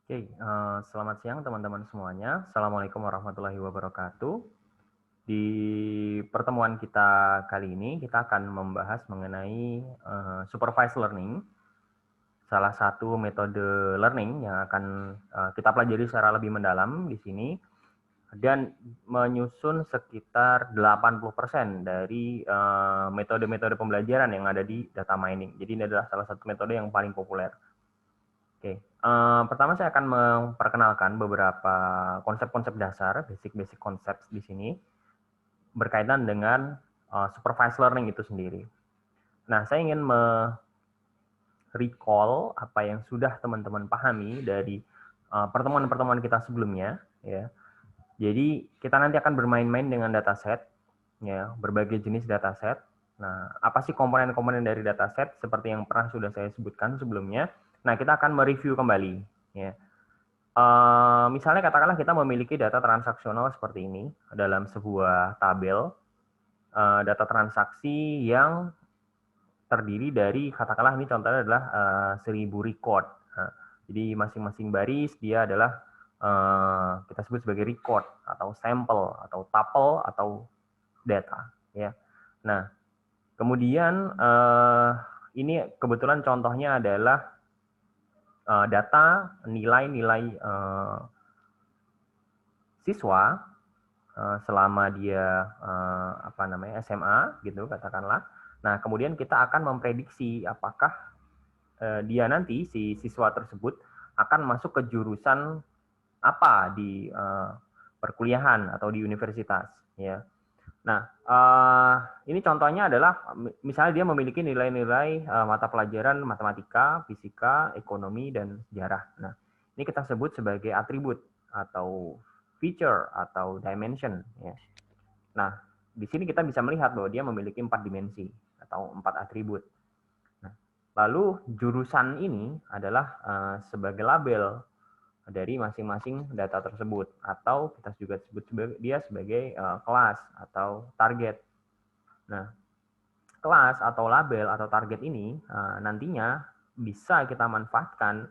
Oke, selamat siang teman-teman semuanya. Assalamualaikum warahmatullahi wabarakatuh. Di pertemuan kita kali ini, kita akan membahas mengenai supervised learning, salah satu metode learning yang akan kita pelajari secara lebih mendalam di sini, dan menyusun sekitar 80% dari metode-metode pembelajaran yang ada di data mining. Jadi ini adalah salah satu metode yang paling populer. Oke, pertama saya akan memperkenalkan beberapa konsep-konsep dasar, basic konsep di sini, berkaitan dengan supervised learning itu sendiri. Nah, saya ingin recall apa yang sudah teman-teman pahami dari pertemuan-pertemuan kita sebelumnya, ya. Jadi kita nanti akan bermain-main dengan dataset, ya, berbagai jenis dataset. Nah, apa sih komponen-komponen dari dataset seperti yang pernah sudah saya sebutkan sebelumnya? Nah, kita akan mereview kembali, ya. Misalnya katakanlah kita memiliki data transaksional seperti ini dalam sebuah tabel, data transaksi yang terdiri dari, katakanlah ini contohnya adalah 1000 record. Nah, jadi masing-masing baris dia adalah kita sebut sebagai record atau sampel atau tuple atau data. Ya. Nah, kemudian ini kebetulan contohnya adalah data nilai-nilai siswa selama dia SMA gitu katakanlah. Nah, kemudian kita akan memprediksi apakah dia nanti si siswa tersebut akan masuk ke jurusan apa di perkuliahan atau di universitas, ya. Nah, ini contohnya adalah misalnya dia memiliki nilai-nilai mata pelajaran matematika, fisika, ekonomi, dan sejarah. Nah, ini kita sebut sebagai atribut atau feature atau dimension, ya. Nah, di sini kita bisa melihat bahwa dia memiliki 4 dimensi atau 4 atribut. Nah, lalu jurusan ini adalah sebagai label dari masing-masing data tersebut, atau kita juga sebut dia sebagai kelas atau target. Nah, kelas atau label atau target ini nantinya bisa kita manfaatkan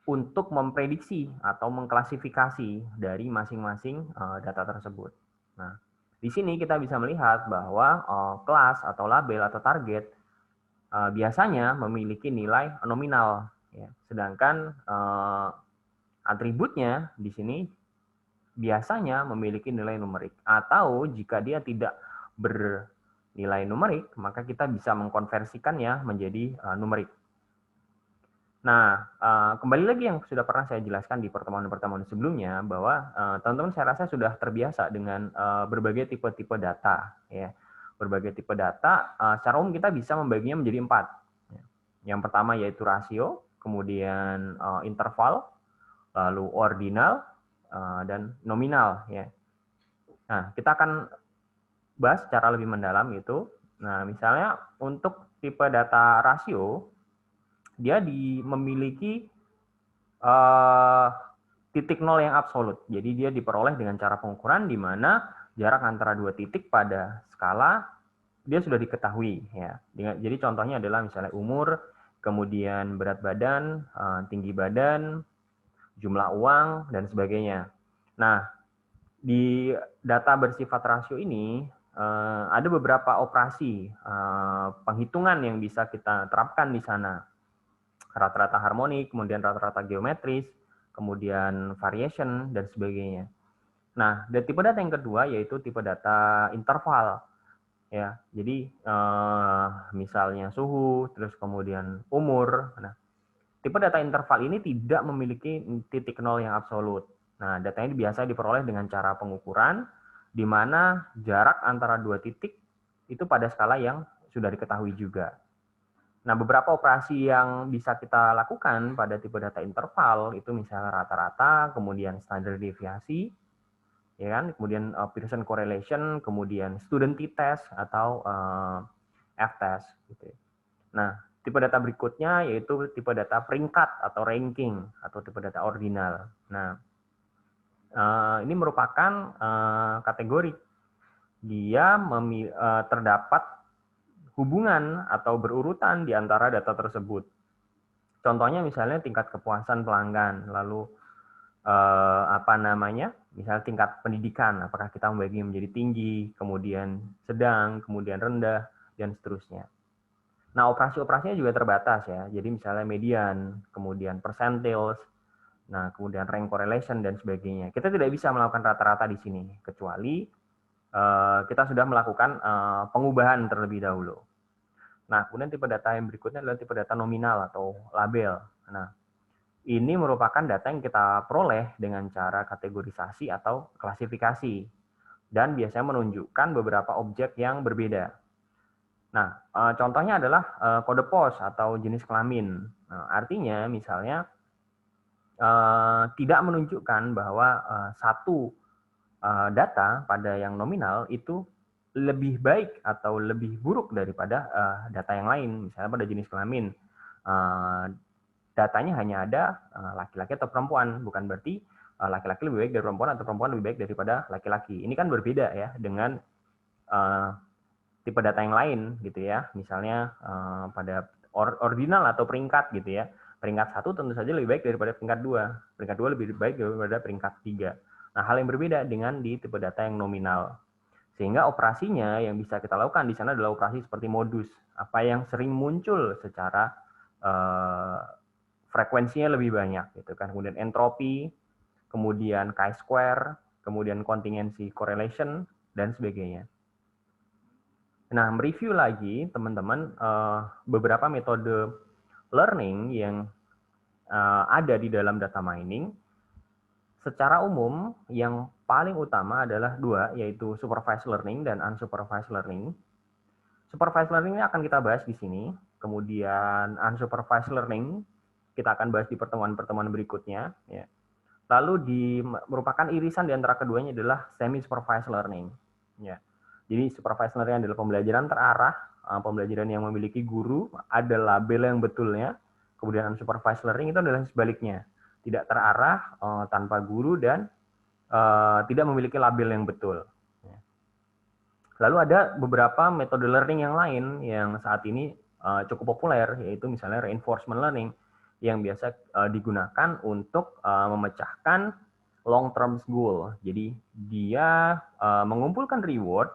untuk memprediksi atau mengklasifikasi dari masing-masing data tersebut. Nah, di sini kita bisa melihat bahwa kelas atau label atau target biasanya memiliki nilai nominal, ya. Sedangkan atributnya di sini biasanya memiliki nilai numerik, atau jika dia tidak bernilai numerik, maka kita bisa mengkonversikannya menjadi numerik. Nah, kembali lagi yang sudah pernah saya jelaskan di pertemuan-pertemuan sebelumnya, bahwa teman-teman saya rasa sudah terbiasa dengan berbagai tipe-tipe data, ya. Berbagai tipe data, secara umum kita bisa membaginya menjadi 4. Yang pertama yaitu rasio, kemudian interval, lalu ordinal, dan nominal, ya. Nah, kita akan bahas secara lebih mendalam itu. Nah, misalnya untuk tipe data rasio, dia memiliki titik nol yang absolut. Jadi dia diperoleh dengan cara pengukuran di mana jarak antara dua titik pada skala dia sudah diketahui, ya. Jadi contohnya adalah misalnya umur, kemudian berat badan, tinggi badan, jumlah uang, dan sebagainya. Nah, di data bersifat rasio ini ada beberapa operasi penghitungan yang bisa kita terapkan di sana. Rata-rata harmonik, kemudian rata-rata geometris, kemudian variation, dan sebagainya. Nah, dan tipe data yang kedua yaitu tipe data interval. Ya, jadi misalnya suhu, terus kemudian umur. Nah, tipe data interval ini tidak memiliki titik nol yang absolut. Nah, datanya biasa diperoleh dengan cara pengukuran, di mana jarak antara dua titik itu pada skala yang sudah diketahui juga. Nah, beberapa operasi yang bisa kita lakukan pada tipe data interval itu misalnya rata-rata, kemudian standar deviasi, ya kan, kemudian Pearson correlation, kemudian student t-test atau f-test, gitu. Nah, tipe data berikutnya yaitu tipe data peringkat atau ranking atau tipe data ordinal. Nah, ini merupakan kategori dia terdapat hubungan atau berurutan di antara data tersebut. Contohnya misalnya tingkat kepuasan pelanggan, lalu misalnya tingkat pendidikan, apakah kita membagi menjadi tinggi, kemudian sedang, kemudian rendah, dan seterusnya. Nah, operasi-operasinya juga terbatas ya. Jadi misalnya median, kemudian percentiles, nah kemudian rank correlation dan sebagainya. Kita tidak bisa melakukan rata-rata di sini, kecuali kita sudah melakukan pengubahan terlebih dahulu. Nah, kemudian tipe data yang berikutnya adalah tipe data nominal atau label. Nah, ini merupakan data yang kita peroleh dengan cara kategorisasi atau klasifikasi, dan biasanya menunjukkan beberapa objek yang berbeda. Nah, contohnya adalah kode pos atau jenis kelamin. Nah, artinya misalnya tidak menunjukkan bahwa satu data pada yang nominal itu lebih baik atau lebih buruk daripada data yang lain. Misalnya pada jenis kelamin, datanya hanya ada laki-laki atau perempuan, bukan berarti laki-laki lebih baik dari perempuan atau perempuan lebih baik daripada laki-laki. Ini kan berbeda ya dengan tipe data yang lain gitu ya. Misalnya pada ordinal atau peringkat gitu ya. Peringkat 1 tentu saja lebih baik daripada peringkat 2. Peringkat 2 lebih baik daripada peringkat 3. Nah, hal yang berbeda dengan di tipe data yang nominal. Sehingga operasinya yang bisa kita lakukan di sana adalah operasi seperti modus. Apa yang sering muncul secara frekuensinya lebih banyak gitu kan. Kemudian entropi, kemudian chi-square, kemudian contingency correlation dan sebagainya. Nah, mereview lagi teman-teman beberapa metode learning yang ada di dalam data mining. Secara umum yang paling utama adalah dua, yaitu supervised learning dan unsupervised learning. Supervised learning ini akan kita bahas di sini. Kemudian unsupervised learning kita akan bahas di pertemuan-pertemuan berikutnya. Ya. Lalu merupakan irisan di antara keduanya adalah semi-supervised learning. Ya. Jadi supervised learning adalah pembelajaran terarah, pembelajaran yang memiliki guru, ada label yang betulnya. Kemudian unsupervised learning itu adalah sebaliknya, tidak terarah, tanpa guru, dan tidak memiliki label yang betul. Lalu ada beberapa metode learning yang lain yang saat ini cukup populer, yaitu misalnya reinforcement learning, yang biasa digunakan untuk memecahkan long term goal. Jadi dia mengumpulkan reward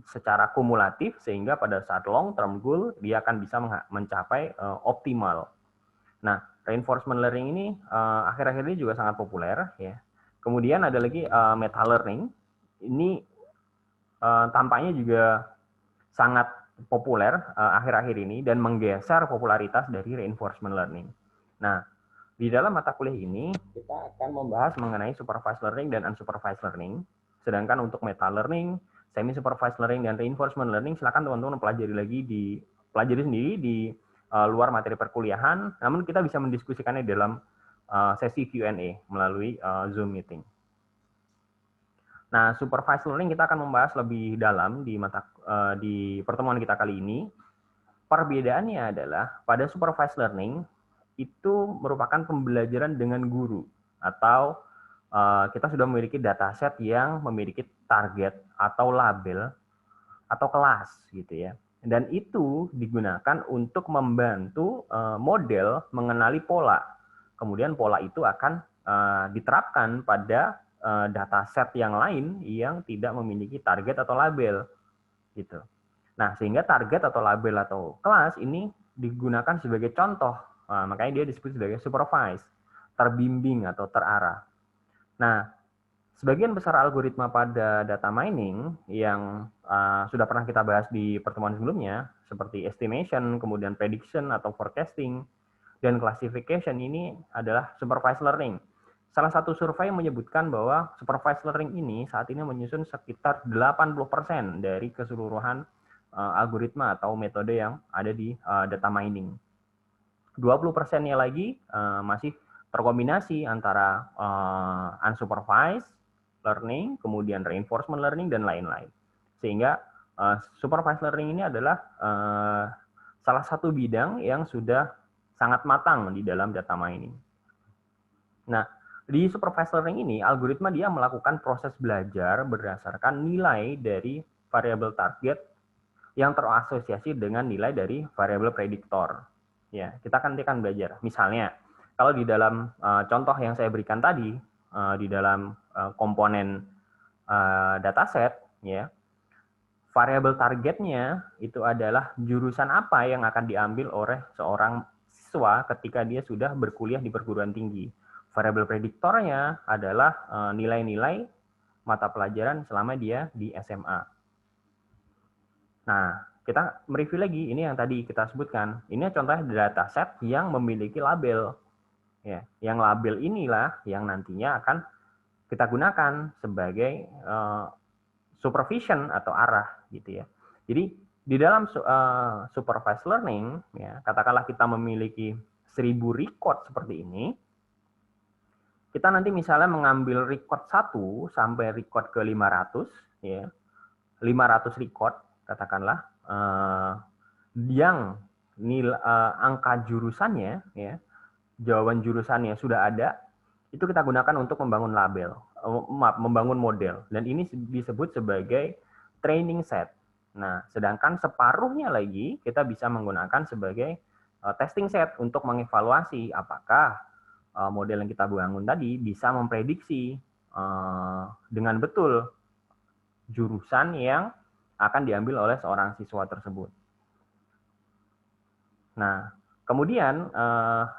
secara kumulatif sehingga pada saat long term goal dia akan bisa mencapai optimal. Nah, reinforcement learning ini akhir-akhir ini juga sangat populer ya. Kemudian ada lagi meta learning. Ini tampaknya juga sangat populer akhir-akhir ini dan menggeser popularitas dari reinforcement learning. Nah, di dalam mata kuliah ini kita akan membahas mengenai supervised learning dan unsupervised learning. Sedangkan untuk meta learning, semi supervised learning, dan reinforcement learning silakan teman-teman pelajari sendiri di luar materi perkuliahan. Namun kita bisa mendiskusikannya dalam sesi Q&A melalui Zoom meeting. Nah, supervised learning kita akan membahas lebih dalam di pertemuan kita kali ini. Perbedaannya adalah pada supervised learning itu merupakan pembelajaran dengan guru, atau kita sudah memiliki dataset yang memiliki target atau label atau kelas gitu ya. Dan itu digunakan untuk membantu model mengenali pola. Kemudian pola itu akan diterapkan pada dataset yang lain yang tidak memiliki target atau label gitu. Nah, sehingga target atau label atau kelas ini digunakan sebagai contoh. Makanya dia disebut sebagai supervised, terbimbing atau terarah. Nah, sebagian besar algoritma pada data mining yang sudah pernah kita bahas di pertemuan sebelumnya, seperti estimation, kemudian prediction atau forecasting, dan classification ini adalah supervised learning. Salah satu survei menyebutkan bahwa supervised learning ini saat ini menyusun sekitar 80% dari keseluruhan algoritma atau metode yang ada di data mining. 20%-nya lagi masih terkombinasi antara unsupervised learning, kemudian reinforcement learning, dan lain-lain. Sehingga supervised learning ini adalah salah satu bidang yang sudah sangat matang di dalam data mining. Nah, di supervised learning ini, algoritma dia melakukan proses belajar berdasarkan nilai dari variabel target yang terasosiasi dengan nilai dari variabel prediktor. ya. Kita nanti akan belajar. Misalnya, kalau di dalam contoh yang saya berikan tadi, di dalam komponen dataset, ya, variabel targetnya itu adalah jurusan apa yang akan diambil oleh seorang siswa ketika dia sudah berkuliah di perguruan tinggi. Variabel prediktornya adalah nilai-nilai mata pelajaran selama dia di SMA. Nah, kita mereview lagi, ini yang tadi kita sebutkan. Ini contohnya dataset yang memiliki label. Ya, yang label inilah yang nantinya akan kita gunakan sebagai supervision atau arah gitu ya. Jadi di dalam supervised learning, ya, katakanlah kita memiliki 1000 record seperti ini, kita nanti misalnya mengambil record 1 sampai record ke 500, ya, 500 record katakanlah yang angka jurusannya, ya, jawaban jurusannya sudah ada, itu kita gunakan untuk membangun label, membangun model, dan ini disebut sebagai training set. Nah, sedangkan separuhnya lagi kita bisa menggunakan sebagai testing set untuk mengevaluasi apakah model yang kita bangun tadi bisa memprediksi dengan betul jurusan yang akan diambil oleh seorang siswa tersebut. Nah, kemudian,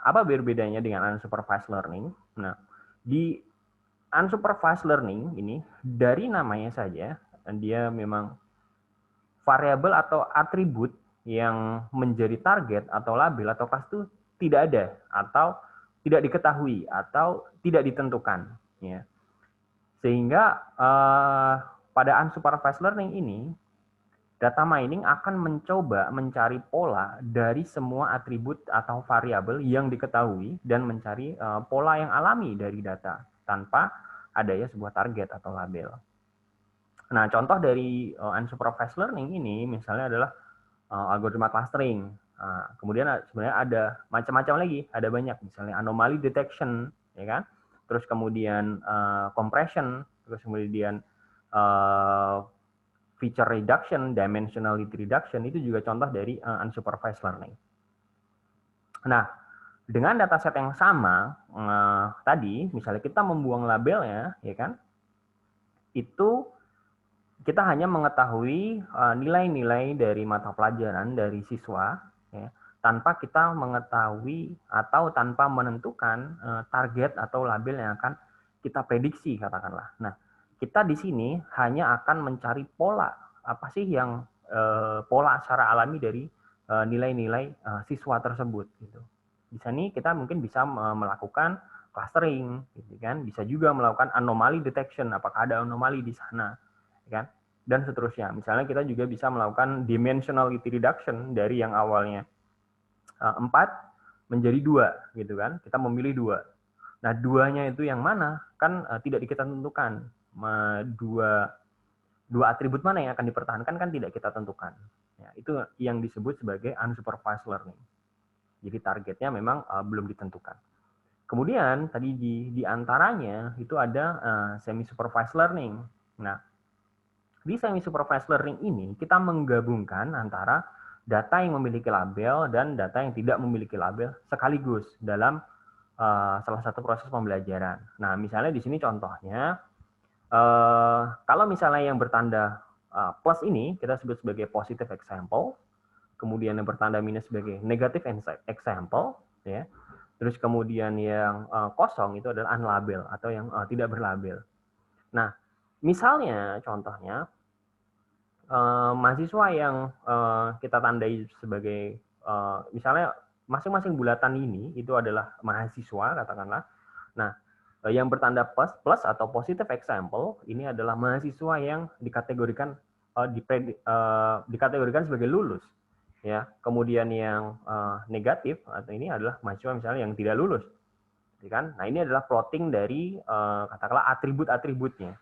apa bedanya dengan unsupervised learning? Nah, di unsupervised learning ini, dari namanya saja, dia memang variabel atau atribut yang menjadi target atau label atau kelas itu tidak ada, atau tidak diketahui, atau tidak ditentukan. Ya. Sehingga pada unsupervised learning ini, data mining akan mencoba mencari pola dari semua atribut atau variabel yang diketahui dan mencari pola yang alami dari data tanpa adanya sebuah target atau label. Nah, contoh dari unsupervised learning ini misalnya adalah algoritma clustering. Kemudian sebenarnya ada macam-macam lagi, ada banyak, misalnya anomaly detection, ya kan? Terus kemudian compression, terus kemudian feature reduction, dimensionality reduction, itu juga contoh dari unsupervised learning. Nah, dengan dataset yang sama tadi, misalnya kita membuang labelnya, ya kan? Itu kita hanya mengetahui nilai-nilai dari mata pelajaran dari siswa, ya, tanpa kita mengetahui atau tanpa menentukan target atau label yang akan kita prediksi, katakanlah. Nah, kita di sini hanya akan mencari pola, apa sih yang pola secara alami dari nilai-nilai siswa tersebut. Gitu. Di sini kita mungkin bisa melakukan clustering, gitu kan? Bisa juga melakukan anomaly detection, apakah ada anomali di sana, kan? Dan seterusnya. Misalnya kita juga bisa melakukan dimensionality reduction dari yang awalnya 4 menjadi 2, gitu kan? Kita memilih 2. Nah, 2-nya itu yang mana? Kan tidak kita tentukan. Dua atribut mana yang akan dipertahankan kan tidak kita tentukan. Ya, itu yang disebut sebagai unsupervised learning. Jadi targetnya memang belum ditentukan. Kemudian tadi di antaranya itu ada semi supervised learning. Nah, di semi supervised learning ini kita menggabungkan antara data yang memiliki label dan data yang tidak memiliki label sekaligus dalam salah satu proses pembelajaran. Nah, misalnya di sini contohnya, kalau misalnya yang bertanda plus ini kita sebut sebagai positive example, kemudian yang bertanda minus sebagai negative example, ya. Terus kemudian yang kosong itu adalah unlabel atau yang tidak berlabel. Nah, misalnya contohnya mahasiswa yang kita tandai sebagai misalnya masing-masing bulatan ini itu adalah mahasiswa, katakanlah. Nah, yang bertanda plus atau positive example ini adalah mahasiswa yang dikategorikan dikategorikan sebagai lulus, ya. Kemudian yang negatif atau ini adalah mahasiswa misalnya yang tidak lulus, kan? Nah, ini adalah plotting dari katakanlah atribut-atributnya.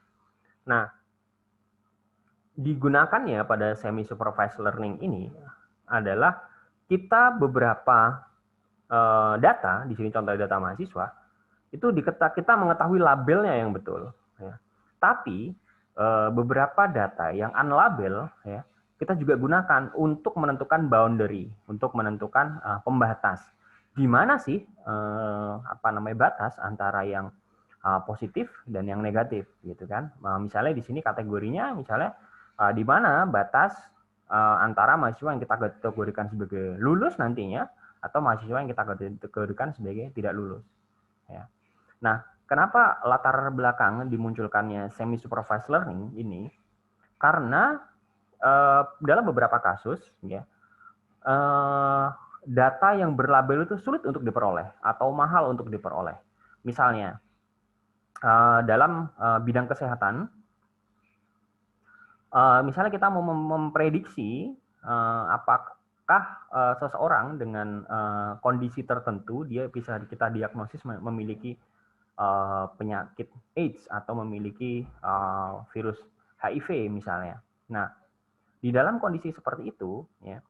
Nah, digunakannya pada semi supervised learning ini adalah kita beberapa data, di sini contoh data mahasiswa, itu kita mengetahui labelnya yang betul. Ya. Tapi beberapa data yang unlabel, ya, kita juga gunakan untuk menentukan boundary, untuk menentukan pembatas. Di mana sih batas antara yang positif dan yang negatif, gitu kan? Misalnya di sini kategorinya, misalnya di mana batas antara mahasiswa yang kita kategorikan sebagai lulus nantinya atau mahasiswa yang kita kategorikan sebagai tidak lulus. Ya. Nah, kenapa latar belakang dimunculkannya semi supervised learning ini? Karena dalam beberapa kasus, ya, data yang berlabel itu sulit untuk diperoleh atau mahal untuk diperoleh. Misalnya dalam bidang kesehatan, misalnya kita mau memprediksi apakah seseorang dengan kondisi tertentu dia bisa kita diagnosis memiliki penyakit AIDS atau memiliki virus HIV misalnya. Nah, di dalam kondisi seperti itu, ya,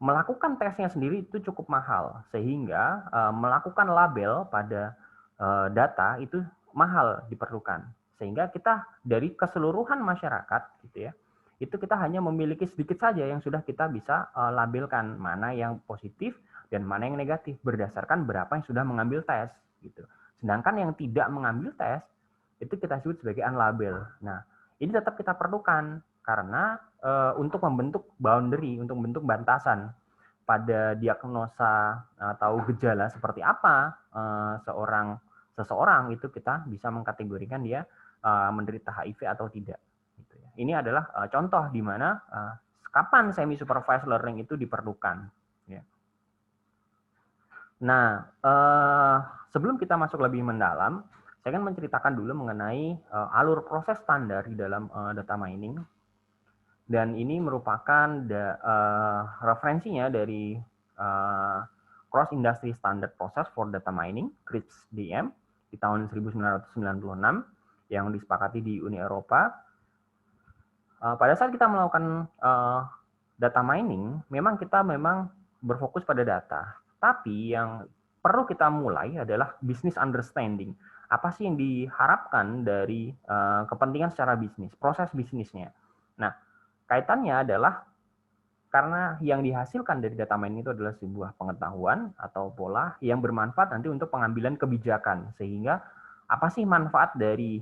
melakukan tesnya sendiri itu cukup mahal, sehingga melakukan label pada data itu mahal diperlukan. Sehingga kita dari keseluruhan masyarakat, gitu ya, itu kita hanya memiliki sedikit saja yang sudah kita bisa labelkan mana yang positif dan mana yang negatif berdasarkan berapa yang sudah mengambil tes, gitu. Sedangkan yang tidak mengambil tes itu kita sebut sebagai unlabel. Nah, ini tetap kita perlukan karena untuk membentuk boundary, untuk membentuk batasan pada diagnosa atau gejala seperti apa seseorang itu kita bisa mengkategorikan dia menderita HIV atau tidak. Gitu ya. Ini adalah contoh di mana kapan semi supervised learning itu diperlukan. Ya. Nah, sebelum kita masuk lebih mendalam, saya akan menceritakan dulu mengenai alur proses standar di dalam data mining. Dan ini merupakan referensinya dari Cross Industry Standard Process for Data Mining, CRISP-DM, di tahun 1996, yang disepakati di Uni Eropa. Pada saat kita melakukan data mining, kita memang berfokus pada data. Tapi yang perlu kita mulai adalah business understanding. Apa sih yang diharapkan dari kepentingan secara bisnis, proses bisnisnya. Nah, kaitannya adalah karena yang dihasilkan dari data mining itu adalah sebuah pengetahuan atau pola yang bermanfaat nanti untuk pengambilan kebijakan. Sehingga apa sih manfaat dari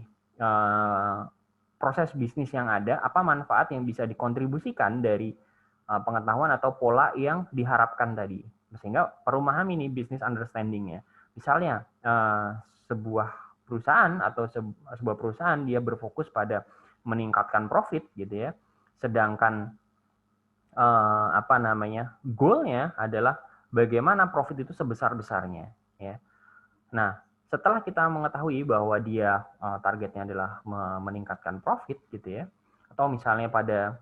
proses bisnis yang ada, apa manfaat yang bisa dikontribusikan dari pengetahuan atau pola yang diharapkan tadi. Sehingga perlu memahami ini business understanding-nya. Misalnya sebuah perusahaan atau sebuah perusahaan dia berfokus pada meningkatkan profit gitu ya. Sedangkan goal-nya adalah bagaimana profit itu sebesar-besarnya ya. Nah, setelah kita mengetahui bahwa dia targetnya adalah meningkatkan profit gitu ya, atau misalnya pada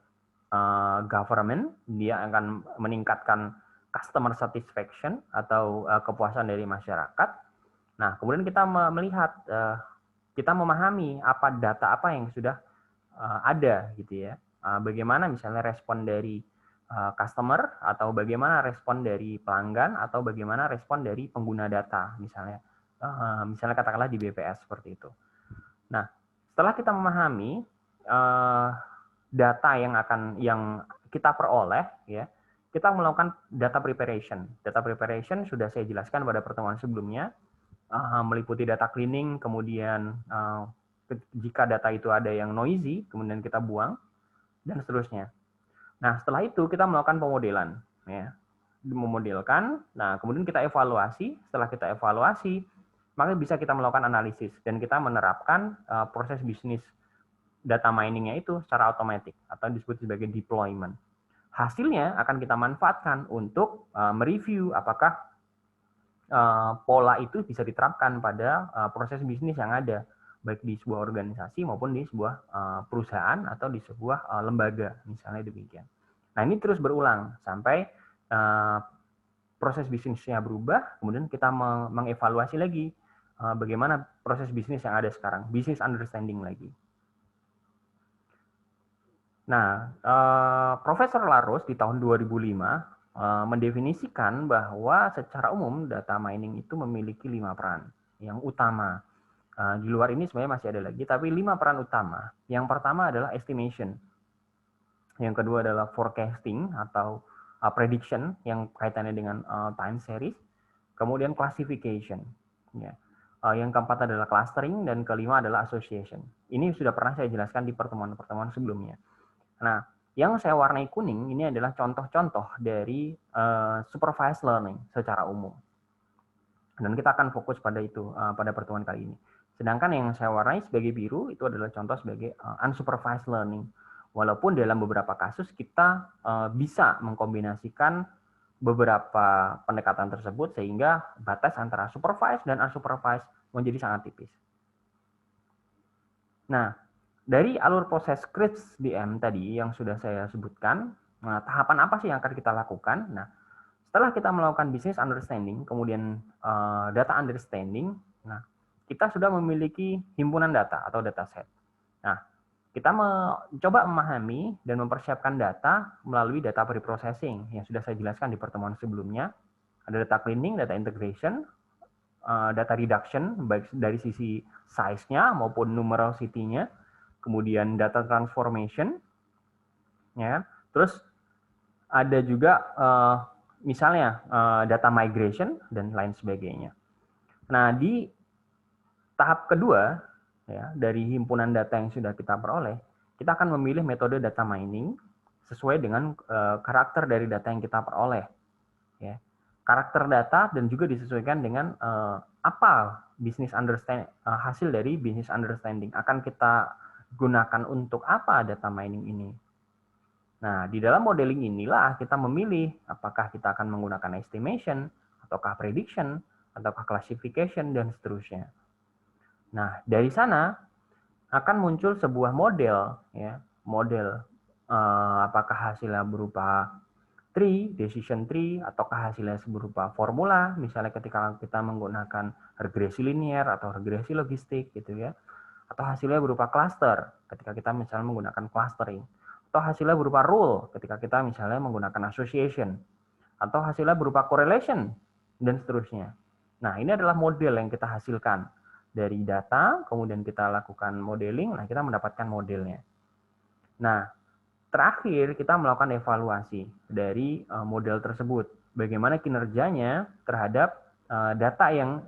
government dia akan meningkatkan customer satisfaction atau kepuasan dari masyarakat. Nah, kemudian kita melihat kita memahami apa data apa yang sudah ada gitu ya. Bagaimana misalnya respon dari customer atau bagaimana respon dari pelanggan atau bagaimana respon dari pengguna data misalnya katakanlah di BPS seperti itu. Nah, setelah kita memahami data yang kita peroleh ya, kita melakukan data preparation. Data preparation sudah saya jelaskan pada pertemuan sebelumnya, meliputi data cleaning, kemudian jika data itu ada yang noisy, kemudian kita buang dan seterusnya. Nah, setelah itu kita melakukan pemodelan ya. Memodelkan, nah kemudian kita evaluasi, setelah kita evaluasi maka bisa kita melakukan analisis dan kita menerapkan proses bisnis data mining-nya itu secara otomatis atau disebut sebagai deployment. Hasilnya akan kita manfaatkan untuk mereview apakah pola itu bisa diterapkan pada proses bisnis yang ada, baik di sebuah organisasi maupun di sebuah perusahaan atau di sebuah lembaga, misalnya demikian. Nah, ini terus berulang sampai proses bisnisnya berubah, kemudian kita mengevaluasi lagi bagaimana proses bisnis yang ada sekarang, business understanding lagi. Nah, Profesor Laros di tahun 2005 mendefinisikan bahwa secara umum data mining itu memiliki 5 peran yang utama. Di luar ini sebenarnya masih ada lagi, tapi 5 peran utama. Yang pertama adalah estimation. Yang kedua adalah forecasting atau prediction yang kaitannya dengan time series. Kemudian classification. Ya. Yang keempat adalah clustering dan kelima adalah association. Ini sudah pernah saya jelaskan di pertemuan-pertemuan sebelumnya. Nah, yang saya warnai kuning ini adalah contoh-contoh dari supervised learning secara umum. Dan kita akan fokus pada itu pada pertemuan kali ini. Sedangkan yang saya warnai sebagai biru itu adalah contoh sebagai unsupervised learning. Walaupun dalam beberapa kasus kita bisa mengkombinasikan beberapa pendekatan tersebut sehingga batas antara supervised dan unsupervised menjadi sangat tipis. Nah, dari alur proses CRISP-DM tadi yang sudah saya sebutkan, nah, tahapan apa sih yang akan kita lakukan? Nah, setelah kita melakukan business understanding, kemudian data understanding, nah, kita sudah memiliki himpunan data atau dataset. Nah, kita mencoba memahami dan mempersiapkan data melalui data preprocessing yang sudah saya jelaskan di pertemuan sebelumnya. Ada data cleaning, data integration, data reduction, baik dari sisi size-nya maupun numerosity-nya, kemudian data transformation, ya. Terus ada juga misalnya data migration dan lain sebagainya. Nah, di tahap kedua ya, dari himpunan data yang sudah kita peroleh, kita akan memilih metode data mining sesuai dengan karakter dari data yang kita peroleh. Ya. Karakter data dan juga disesuaikan dengan apa business understanding, hasil dari business understanding akan kita gunakan untuk apa data mining ini. Nah, di dalam modeling inilah kita memilih apakah kita akan menggunakan estimation, ataukah prediction, ataukah classification, dan seterusnya. Nah, dari sana akan muncul sebuah model, ya, model apakah hasilnya berupa tree, decision tree, ataukah hasilnya berupa formula, misalnya ketika kita menggunakan regresi linear atau regresi logistik, gitu ya, atau hasilnya berupa cluster, ketika kita misalnya menggunakan clustering, atau hasilnya berupa rule, ketika kita misalnya menggunakan association, atau hasilnya berupa correlation, dan seterusnya. Nah, ini adalah model yang kita hasilkan dari data, kemudian kita lakukan modeling, nah kita mendapatkan modelnya. Nah, terakhir kita melakukan evaluasi dari model tersebut. Bagaimana kinerjanya terhadap data yang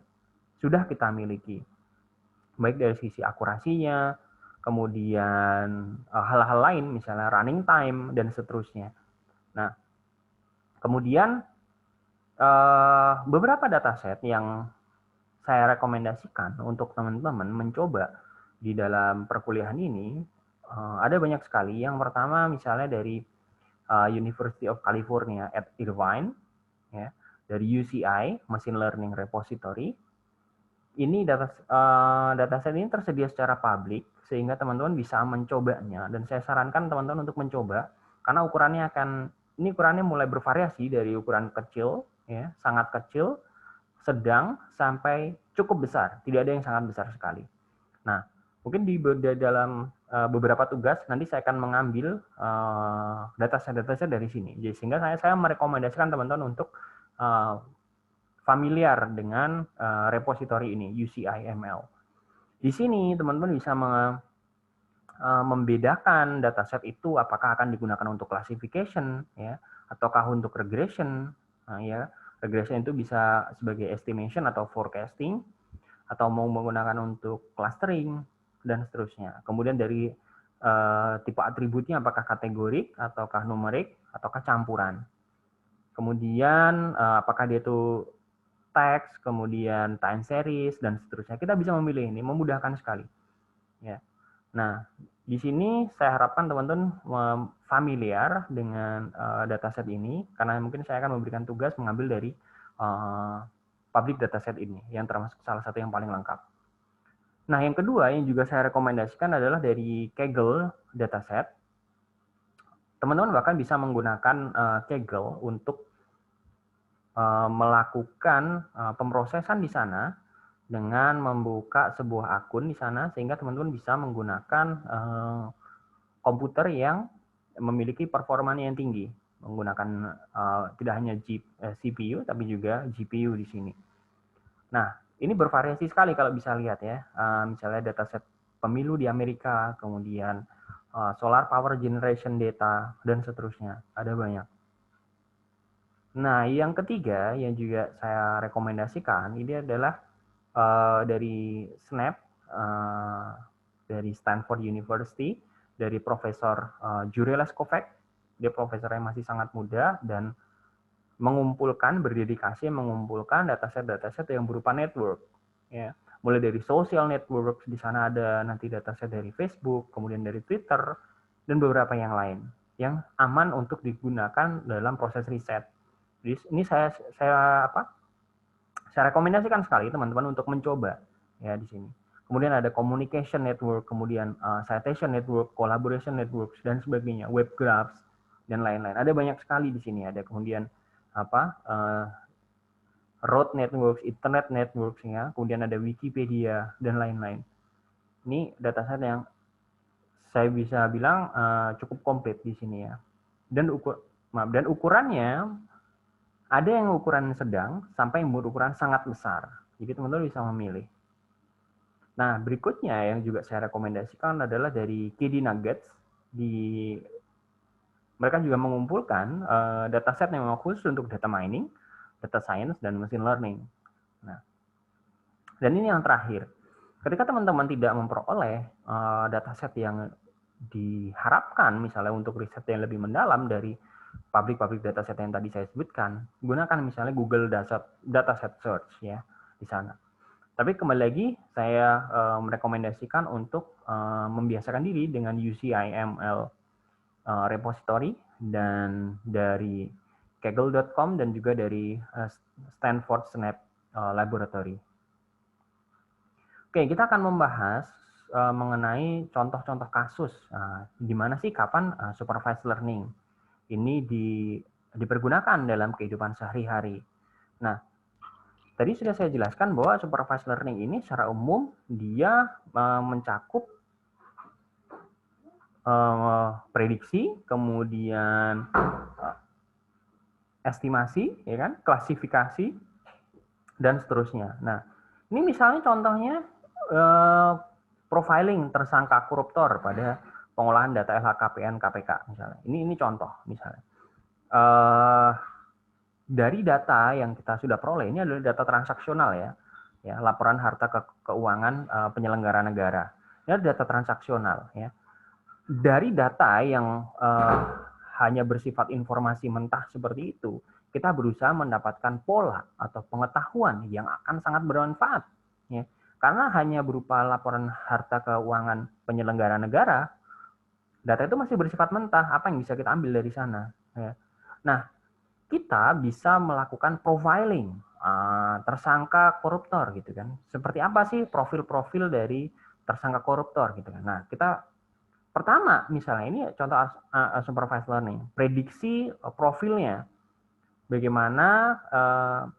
sudah kita miliki. Baik dari sisi akurasinya, kemudian hal-hal lain, misalnya running time, dan seterusnya. Nah, kemudian beberapa dataset yang saya rekomendasikan untuk teman-teman mencoba di dalam perkuliahan ini, ada banyak sekali. Yang pertama misalnya dari University of California at Irvine, ya, dari UCI, Machine Learning Repository. Ini dataset ini tersedia secara publik, sehingga teman-teman bisa mencobanya, dan saya sarankan teman-teman untuk mencoba, karena ukurannya mulai bervariasi dari ukuran kecil, ya, sangat kecil, sedang, sampai cukup besar. Tidak ada yang sangat besar sekali. Nah, mungkin di dalam beberapa tugas, nanti saya akan mengambil dataset dari sini. Jadi, sehingga saya merekomendasikan teman-teman untuk familiar dengan repository ini, UCI ML. Di sini, teman-teman bisa membedakan dataset itu apakah akan digunakan untuk classification, ya, ataukah untuk regression. Nah, ya, regression itu bisa sebagai estimation atau forecasting, atau mau menggunakan untuk clustering, dan seterusnya. Kemudian dari tipe atributnya apakah kategorik, ataukah numerik, ataukah campuran. Kemudian apakah dia itu teks, kemudian time series, dan seterusnya. Kita bisa memilih ini, memudahkan sekali. Ya. Nah, di sini saya harapkan teman-teman familiar dengan dataset ini, karena mungkin saya akan memberikan tugas mengambil dari public dataset ini, yang termasuk salah satu yang paling lengkap. Nah, yang kedua yang juga saya rekomendasikan adalah dari Kaggle dataset. Teman-teman bahkan bisa menggunakan Kaggle untuk melakukan pemrosesan di sana dengan membuka sebuah akun di sana, sehingga teman-teman bisa menggunakan komputer yang memiliki performanya yang tinggi, menggunakan tidak hanya CPU tapi juga GPU di sini. Nah, ini bervariasi sekali kalau bisa lihat ya. Misalnya dataset pemilu di Amerika, kemudian solar power generation data, dan seterusnya. Ada banyak. Nah, yang ketiga yang juga saya rekomendasikan ini adalah dari Snap, dari Stanford University, dari Profesor Jurij Leskovac. Dia profesor yang masih sangat muda dan berdedikasi mengumpulkan dataset yang berupa network. Ya, mulai dari social network, di sana ada nanti dataset dari Facebook, kemudian dari Twitter, dan beberapa yang lain yang aman untuk digunakan dalam proses riset. Jadi ini saya rekomendasikan sekali teman-teman untuk mencoba ya di sini. Kemudian ada communication network, kemudian citation network, collaboration networks, dan sebagainya, web graphs, dan lain-lain. Ada banyak sekali di sini. Ada kemudian road networks, internet networks, ya. Kemudian ada Wikipedia, dan lain-lain. Ini dataset yang saya bisa bilang cukup komplit di sini ya. Dan ukurannya ada yang ukuran sedang sampai yang berukuran sangat besar. Jadi teman-teman bisa memilih. Nah, berikutnya yang juga saya rekomendasikan adalah dari KD Nuggets. Mereka juga mengumpulkan dataset yang memang khusus untuk data mining, data science, dan machine learning. Nah, dan ini yang terakhir. Ketika teman-teman tidak memperoleh dataset yang diharapkan, misalnya untuk riset yang lebih mendalam dari public dataset yang tadi saya sebutkan, gunakan misalnya Google Dataset Search ya di sana. Tapi kembali lagi saya merekomendasikan untuk membiasakan diri dengan UCIML repository dan dari kaggle.com dan juga dari Stanford Snap Laboratory. Oke, kita akan membahas mengenai contoh-contoh kasus di mana sih kapan supervised learning ini dipergunakan dalam kehidupan sehari-hari. Nah, tadi sudah saya jelaskan bahwa supervised learning ini secara umum dia mencakup prediksi, kemudian estimasi, ya kan, klasifikasi, dan seterusnya. Nah, ini misalnya contohnya profiling tersangka koruptor pada pengolahan data LHKPN KPK misalnya. Ini contoh misalnya. Dari data yang kita sudah peroleh, ini adalah data transaksional ya, laporan harta keuangan penyelenggara negara. Ini adalah data transaksional ya. Dari data yang hanya bersifat informasi mentah seperti itu, kita berusaha mendapatkan pola atau pengetahuan yang akan sangat bermanfaat. Ya. Karena hanya berupa laporan harta keuangan penyelenggara negara, data itu masih bersifat mentah. Apa yang bisa kita ambil dari sana? Ya. Nah, kita bisa melakukan profiling tersangka koruptor gitu kan. Seperti apa sih profil-profil dari tersangka koruptor gitu kan. Nah, kita pertama misalnya ini contoh supervised learning, prediksi profilnya. Bagaimana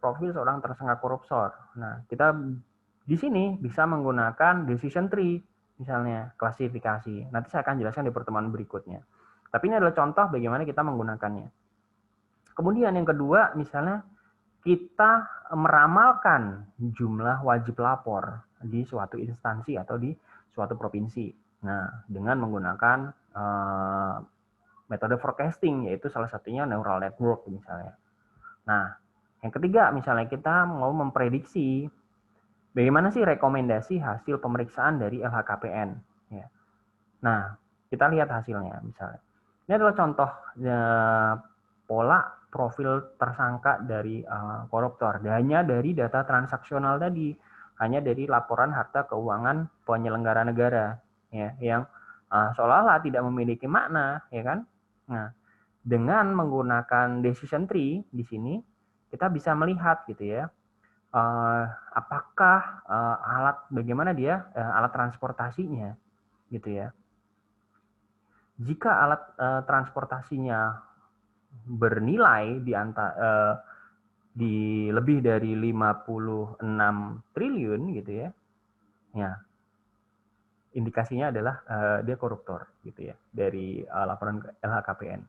profil seorang tersangka koruptor. Nah, kita di sini bisa menggunakan decision tree misalnya, klasifikasi. Nanti saya akan jelaskan di pertemuan berikutnya. Tapi ini adalah contoh bagaimana kita menggunakannya. Kemudian yang kedua, misalnya kita meramalkan jumlah wajib lapor di suatu instansi atau di suatu provinsi. Nah, dengan menggunakan metode forecasting, yaitu salah satunya neural network misalnya. Nah, yang ketiga, misalnya kita mau memprediksi bagaimana sih rekomendasi hasil pemeriksaan dari LHKPN. Ya. Nah, kita lihat hasilnya misalnya. Ini adalah contoh pola profil tersangka dari koruptor. Hanya dari data transaksional tadi, hanya dari laporan harta keuangan penyelenggara negara, ya, yang seolah-olah tidak memiliki makna, ya kan? Nah, dengan menggunakan decision tree di sini, kita bisa melihat gitu ya, apakah bagaimana dia alat transportasinya, gitu ya. Jika alat transportasinya bernilai di lebih dari 56 triliun gitu ya. Ya. Indikasinya adalah dia koruptor gitu ya dari laporan LHKPN.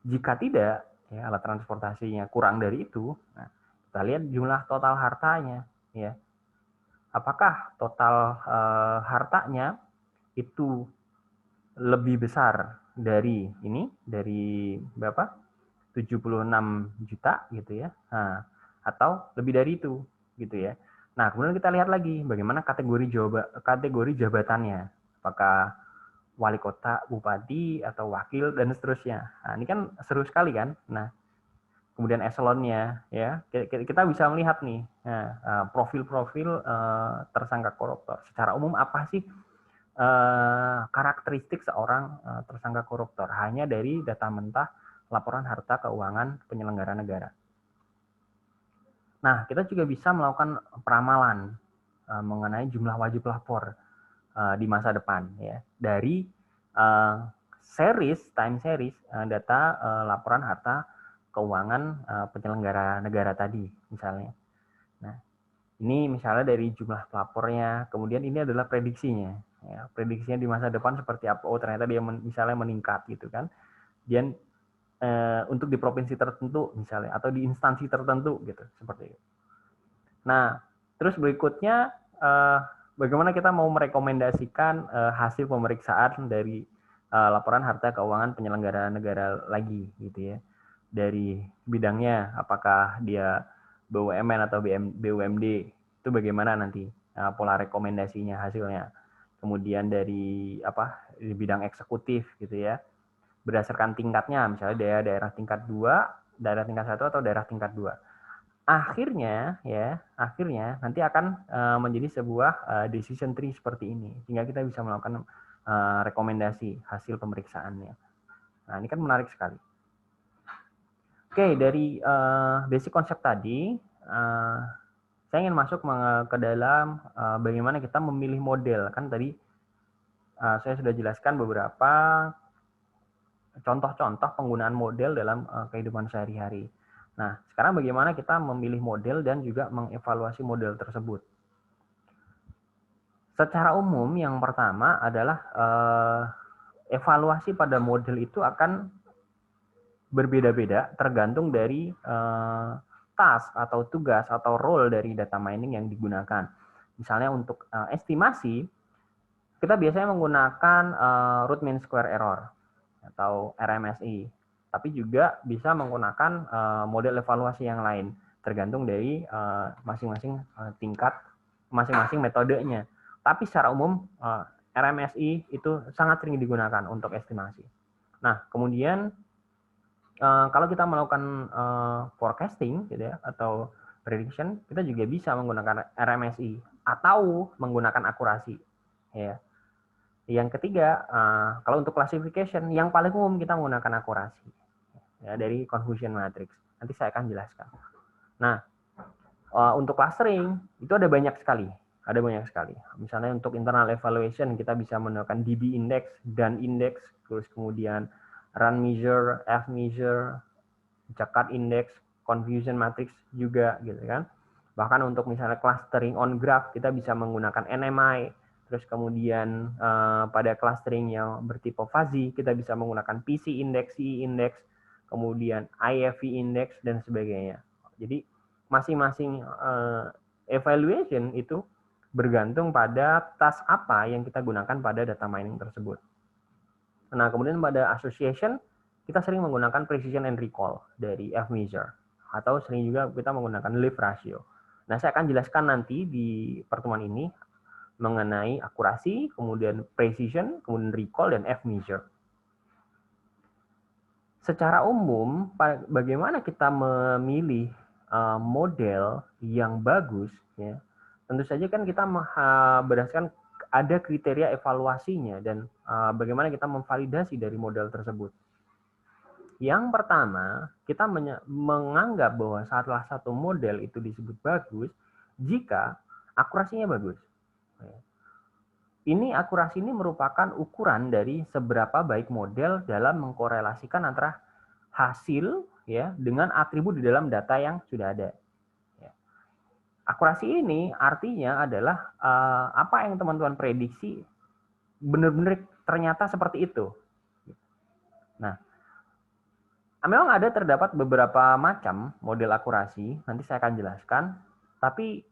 Jika tidak, ya alat transportasinya kurang dari itu, nah, kita lihat jumlah total hartanya ya. apakah total hartanya itu lebih besar dari ini, dari berapa? 76 juta gitu ya. Nah, atau lebih dari itu gitu ya. Nah, kemudian kita lihat lagi bagaimana kategori jabatannya. Apakah wali kota, bupati, atau wakil, dan seterusnya. Nah, ini kan seru sekali kan? Nah, kemudian eselonnya, ya kita bisa melihat nih profil-profil tersangka koruptor. Secara umum apa sih karakteristik seorang tersangka koruptor? Hanya dari data mentah laporan harta keuangan penyelenggara negara. Nah, kita juga bisa melakukan peramalan mengenai jumlah wajib lapor di masa depan ya dari time series data laporan harta keuangan penyelenggara negara tadi misalnya. Nah, ini misalnya dari jumlah pelapornya, kemudian ini adalah prediksinya. Ya, prediksinya di masa depan seperti apa? Oh, ternyata dia misalnya meningkat gitu kan. Dan untuk di provinsi tertentu misalnya atau di instansi tertentu gitu seperti itu. Nah, terus berikutnya bagaimana kita mau merekomendasikan hasil pemeriksaan dari laporan harta keuangan penyelenggara negara lagi gitu ya. Dari bidangnya apakah dia BUMN atau BUMD, itu bagaimana nanti pola rekomendasinya hasilnya. Kemudian dari di bidang eksekutif gitu ya. Berdasarkan tingkatnya, misalnya daerah tingkat 2, daerah tingkat 1 atau daerah tingkat 2. Akhirnya nanti akan menjadi sebuah decision tree seperti ini, sehingga kita bisa melakukan rekomendasi hasil pemeriksaannya. Nah, ini kan menarik sekali. Oke, dari basic konsep tadi, saya ingin masuk ke dalam bagaimana kita memilih model. Kan tadi saya sudah jelaskan beberapa contoh-contoh penggunaan model dalam kehidupan sehari-hari. Nah, sekarang bagaimana kita memilih model dan juga mengevaluasi model tersebut. Secara umum, yang pertama adalah evaluasi pada model itu akan berbeda-beda tergantung dari task atau tugas atau role dari data mining yang digunakan. Misalnya untuk estimasi, kita biasanya menggunakan root mean square error atau RMSI, tapi juga bisa menggunakan model evaluasi yang lain, tergantung dari masing-masing tingkat, masing-masing metodenya. Tapi secara umum RMSI itu sangat sering digunakan untuk estimasi. Nah, kemudian kalau kita melakukan forecasting gitu ya, atau prediction, kita juga bisa menggunakan RMSI atau menggunakan akurasi. Ya. Yang ketiga, kalau untuk classification, yang paling umum kita menggunakan akurasi ya, dari confusion matrix. Nanti saya akan jelaskan. Nah, untuk clustering itu ada banyak sekali. Misalnya untuk internal evaluation kita bisa menggunakan DB index, Dan index, terus kemudian run measure, F measure, Jaccard index, confusion matrix juga gitu kan. Bahkan untuk misalnya clustering on graph kita bisa menggunakan NMI. Terus kemudian pada clustering yang bertipe fuzzy kita bisa menggunakan PC index, CE index, kemudian IFV index dan sebagainya. Jadi masing-masing evaluation itu bergantung pada task apa yang kita gunakan pada data mining tersebut. Nah, kemudian pada association kita sering menggunakan precision and recall dari F measure atau sering juga kita menggunakan leaf ratio. Nah, saya akan jelaskan nanti di pertemuan ini mengenai akurasi, kemudian precision, kemudian recall, dan F-measure. Secara umum, bagaimana kita memilih model yang bagus, ya, tentu saja kan kita berdasarkan ada kriteria evaluasinya dan bagaimana kita memvalidasi dari model tersebut. Yang pertama, kita menganggap bahwa salah satu model itu disebut bagus jika akurasinya bagus. Ini akurasi ini merupakan ukuran dari seberapa baik model dalam mengkorelasikan antara hasil ya dengan atribut di dalam data yang sudah ada. Ya. Akurasi ini artinya adalah apa yang teman-teman prediksi benar-benar ternyata seperti itu. Nah, memang terdapat beberapa macam model akurasi, nanti saya akan jelaskan. Tapi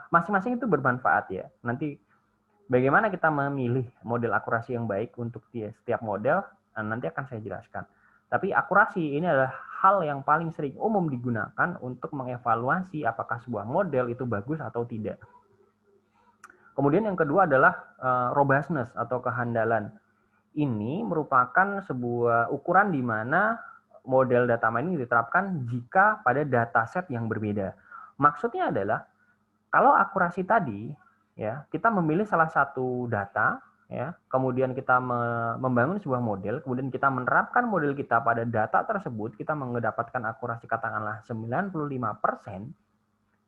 masing-masing itu bermanfaat ya. Nanti bagaimana kita memilih model akurasi yang baik untuk setiap model, nanti akan saya jelaskan. Tapi akurasi ini adalah hal yang paling sering umum digunakan untuk mengevaluasi apakah sebuah model itu bagus atau tidak. Kemudian yang kedua adalah robustness atau kehandalan. Ini merupakan sebuah ukuran di mana model data mining diterapkan jika pada dataset yang berbeda. Maksudnya adalah kalau akurasi tadi ya, kita memilih salah satu data ya, kemudian kita membangun sebuah model, kemudian kita menerapkan model kita pada data tersebut, kita mendapatkan akurasi katakanlah 95%.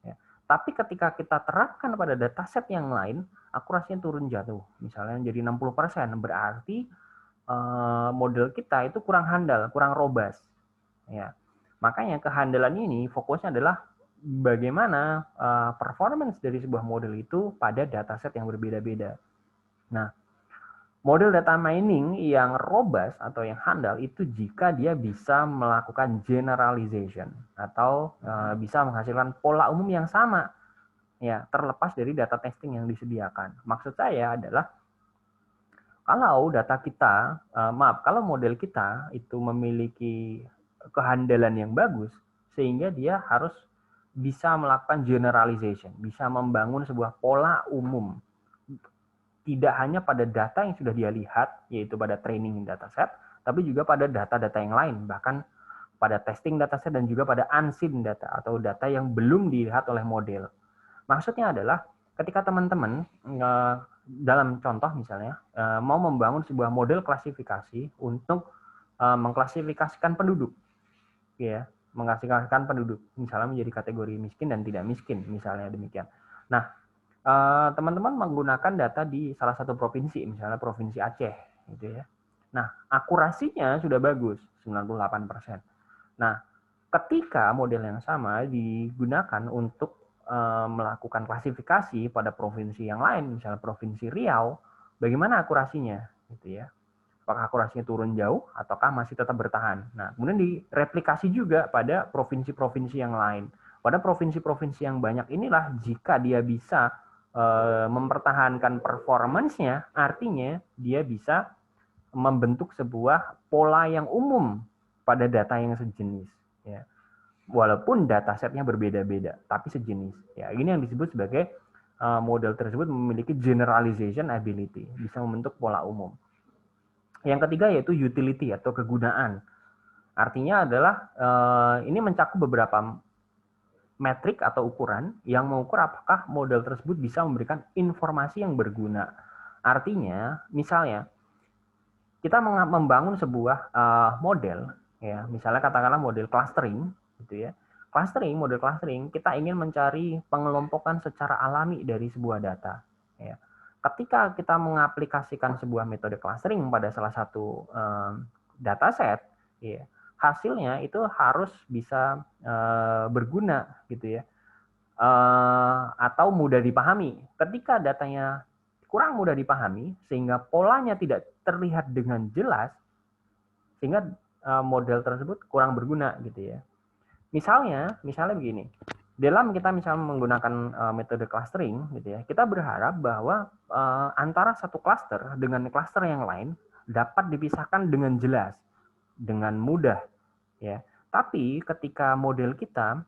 Ya. Tapi ketika kita terapkan pada dataset yang lain, akurasinya turun jatuh, misalnya jadi 60%, berarti model kita itu kurang handal, kurang robust. Ya. Makanya kehandalan ini fokusnya adalah bagaimana performance dari sebuah model itu pada dataset yang berbeda-beda. Nah, model data mining yang robust atau yang handal itu jika dia bisa melakukan generalization atau bisa menghasilkan pola umum yang sama, ya terlepas dari data testing yang disediakan. Maksud saya adalah kalau data kita, kalau model kita itu memiliki kehandalan yang bagus, sehingga dia harus bisa melakukan generalization, bisa membangun sebuah pola umum. Tidak hanya pada data yang sudah dia lihat, yaitu pada training dataset, tapi juga pada data-data yang lain, bahkan pada testing dataset dan juga pada unseen data atau data yang belum dilihat oleh model. Maksudnya adalah ketika teman-teman dalam contoh misalnya mau membangun sebuah model klasifikasi untuk mengklasifikasikan penduduk, ya, mengklasifikasikan penduduk misalnya menjadi kategori miskin dan tidak miskin, misalnya demikian. Nah, teman-teman menggunakan data di salah satu provinsi, misalnya provinsi Aceh, gitu ya. Nah, akurasinya sudah bagus, 98%. Nah, ketika model yang sama digunakan untuk melakukan klasifikasi pada provinsi yang lain, misalnya provinsi Riau, bagaimana akurasinya, gitu ya? Apakah akurasinya turun jauh, ataukah masih tetap bertahan? Nah, kemudian direplikasi juga pada provinsi-provinsi yang lain. Pada provinsi-provinsi yang banyak inilah, jika dia bisa mempertahankan performance-nya, artinya dia bisa membentuk sebuah pola yang umum pada data yang sejenis. Ya. Walaupun datasetnya berbeda-beda, tapi sejenis. Ya, ini yang disebut sebagai model tersebut memiliki generalization ability, bisa membentuk pola umum. Yang ketiga yaitu utility atau kegunaan. Artinya adalah ini mencakup beberapa metrik atau ukuran yang mengukur apakah model tersebut bisa memberikan informasi yang berguna. Artinya, misalnya kita membangun sebuah model, ya, misalnya katakanlah model clustering, gitu ya. Model clustering, kita ingin mencari pengelompokan secara alami dari sebuah data. Ya. Ketika kita mengaplikasikan sebuah metode clustering pada salah satu dataset, ya, hasilnya itu harus bisa berguna, gitu ya, atau mudah dipahami. Ketika datanya kurang mudah dipahami, sehingga polanya tidak terlihat dengan jelas, sehingga model tersebut kurang berguna, gitu ya. Misalnya begini, dalam kita misalnya menggunakan metode clustering, gitu ya, kita berharap bahwa antara satu cluster dengan cluster yang lain dapat dipisahkan dengan jelas, dengan mudah, ya. Tapi ketika model kita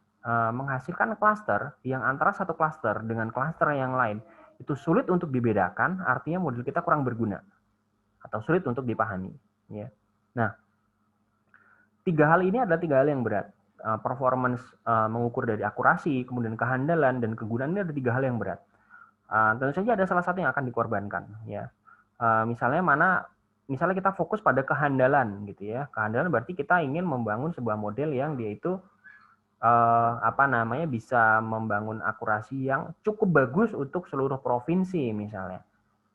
menghasilkan cluster yang antara satu cluster dengan cluster yang lain itu sulit untuk dibedakan, artinya model kita kurang berguna atau sulit untuk dipahami, ya. Nah, tiga hal ini adalah tiga hal yang berat. Performance mengukur dari akurasi, kemudian kehandalan dan kegunaan, ini ada tiga hal yang berat. Tentu saja ada salah satu yang akan dikorbankan, ya. Misalnya kita fokus pada kehandalan, gitu ya. Kehandalan berarti kita ingin membangun sebuah model yang dia itu bisa membangun akurasi yang cukup bagus untuk seluruh provinsi misalnya,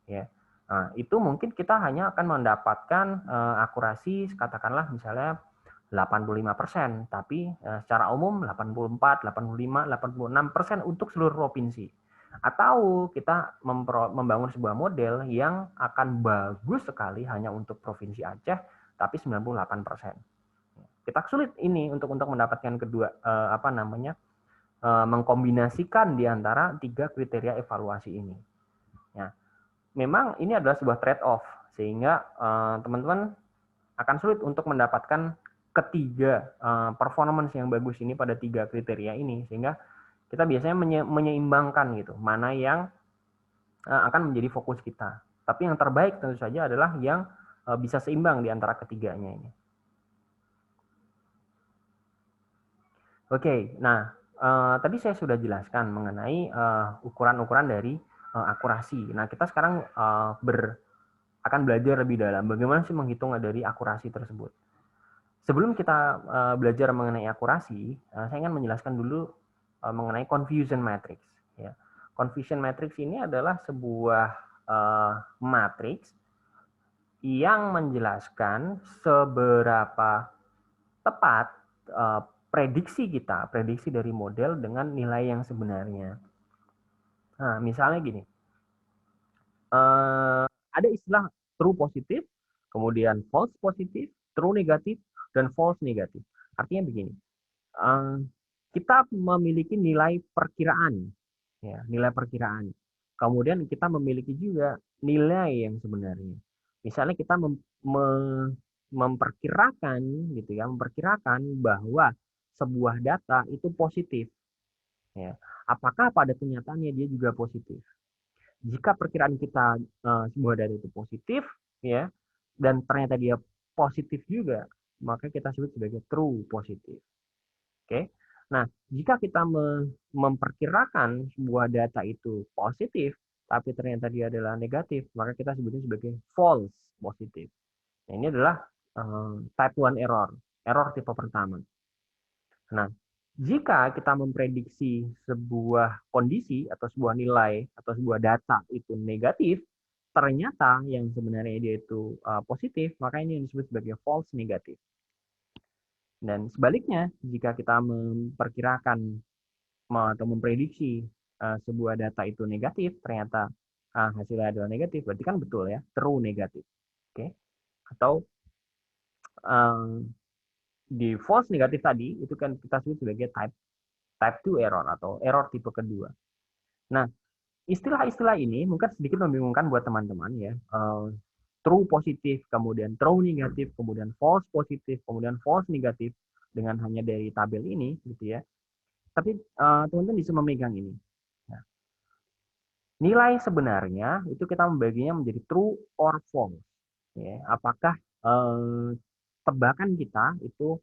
ya. Nah, itu mungkin kita hanya akan mendapatkan akurasi katakanlah misalnya 85%, tapi secara umum 84, 85, 86% untuk seluruh provinsi. Atau kita membangun sebuah model yang akan bagus sekali hanya untuk provinsi Aceh, tapi 98%. Kita sulit ini untuk mendapatkan kedua mengkombinasikan di antara 3 kriteria evaluasi ini. Ya, memang ini adalah sebuah trade-off, sehingga teman-teman akan sulit untuk mendapatkan ketiga performance yang bagus ini pada 3 kriteria ini, sehingga kita biasanya menyeimbangkan gitu, mana yang akan menjadi fokus kita. Tapi yang terbaik tentu saja adalah yang bisa seimbang di antara ketiganya ini. Oke, nah tadi saya sudah jelaskan mengenai ukuran-ukuran dari akurasi. Nah, kita sekarang akan belajar lebih dalam bagaimana sih menghitung dari akurasi tersebut. Sebelum kita belajar mengenai akurasi, saya ingin menjelaskan dulu mengenai confusion matrix. Ya. Confusion matrix ini adalah sebuah matrix yang menjelaskan seberapa tepat prediksi kita, prediksi dari model dengan nilai yang sebenarnya. Nah, misalnya gini, ada istilah true positif, kemudian false positif, true negatif, dan false negatif. Artinya begini, kita memiliki nilai perkiraan, ya, nilai perkiraan. Kemudian kita memiliki juga nilai yang sebenarnya. Misalnya kita memperkirakan, gitu ya, memperkirakan bahwa sebuah data itu positif. Ya. Apakah pada kenyataannya dia juga positif? Jika perkiraan kita sebuah data itu positif, ya, dan ternyata dia positif juga, maka kita sebut sebagai true positif. Oke. Nah, jika kita memperkirakan sebuah data itu positif, tapi ternyata dia adalah negatif, maka kita sebutnya sebagai false positif. Nah, ini adalah type 1 error, error tipe pertama. Nah, jika kita memprediksi sebuah kondisi atau sebuah nilai atau sebuah data itu negatif, ternyata yang sebenarnya dia itu positif, maka ini yang disebut sebagai false negatif. Dan sebaliknya, jika kita memperkirakan atau memprediksi sebuah data itu negatif, ternyata hasilnya adalah negatif, berarti kan betul ya, true negatif. Oke. Atau di false negatif tadi, itu kan kita sebut sebagai type 2 error atau error tipe kedua. Nah, istilah-istilah ini mungkin sedikit membingungkan buat teman-teman ya. True positif, kemudian true negatif, kemudian false positif, kemudian false negatif dengan hanya dari tabel ini gitu ya. Tapi teman-teman bisa memegang ini. Nah, nilai sebenarnya itu kita membaginya menjadi true or false. Ya, apakah tebakan kita itu